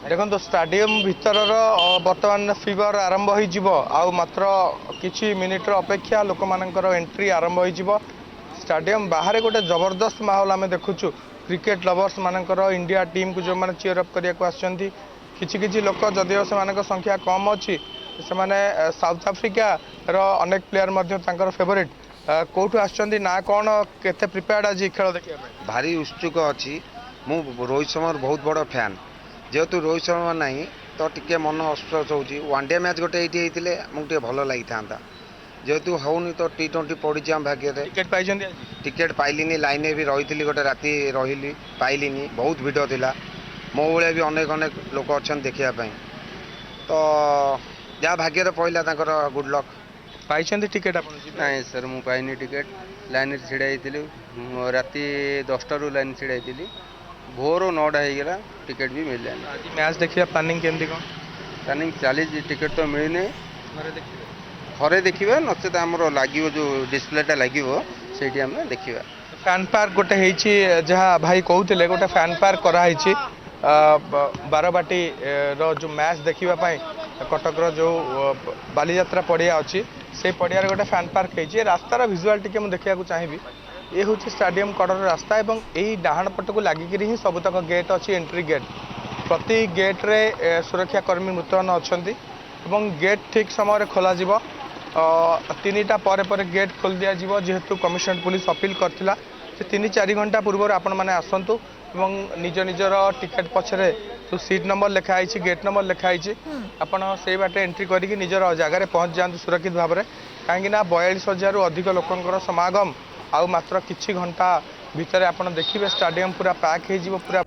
देखो स्टाडियम भितर बर्तमान फीवर आरंभ हो मात्र किछि मिनिटर अपेक्षा लोक मानकर एंट्री आरंभ हो स्टाडियम बाहर गोटे जबरदस्त माहौल आम देखुचु क्रिकेट लवर्स मानकर इंडिया टीम को जो मैंने चीयर अप करने आसछंती किछि लोक जदिव से संख्या कम अच्छी से साउथ आफ्रिका रो अनेक प्लेयर फेवरेट कौटू आसछंती ना कौन केते प्रिपेयर्ड आज खेल देखिया भारी उत्सुक अच्छी मु रोहित शर्मा बहुत बड़ फैन जेहेतु रोहित शर्मा नहीं तो टिके मन अस्वस्थ होची वनडे मैच गोटे ये होते मुझे भल लगी था जेहेतु होनी तो T20 पड़ी आम भाग्य टिकेट पाइलिनी लाइन भी रही गोटे राति रही पाइलिनी बहुत भिड़ था मो भाया भी अनेक अनेक लोक अच्छा देखापी तो जहाँ भाग्य पड़ा गुड लक पाई टिकेट नहीं सर मु पाइनी टिकेट लाइन छिड़ा राति 10 रू लाइन छिड़ा भोर 9टा होगा टिकेट भी मिल जाए आज मैच देखिए प्लानिंग केमती कौन प्लानिंग चली टिकेट तो मिलनी घरे देखा नचेत आम लगे जो डिस्प्लेटा लगे से देखा फैन पार्क गोटे होती जहाँ भाई कहते गोटे फैन पार्क कराई बारबाटी रो जो मैच देखापी कटक जो बालीजात्रा पड़िया अच्छी से पड़िया गोटे फैन पार्क होती रास्तार भिजुआल टी देखा चाहिए ये हूँ स्टाडियम कड़र रास्ता एवं यही डाहाण पट को लगिक ही सबुतक गेट अच्छी एंट्री गेट प्रति गेट रे सुरक्षाकर्मी मुतयन अच्छा गेट ठीक समय खोल 3टा पर गेट खोल दिज्व जेहेतु कमिशनरेट पुलिस अपील करथिला 3-4 घंटा पूर्व आपण मैंने आसतु निज निजर टिकेट पछरे जो सीट नंबर लिखाई गेट नंबर लिखाई आपड़ से बाटे एंट्री करके निजर जगार पहुँच जातु सुरक्षित भाव में कहीं 42,000 रु अधिक लोकंर समागम आउ मात्र किछि घंटा भितर आप देखिए स्टाडियम पूरा पैक हो पूरा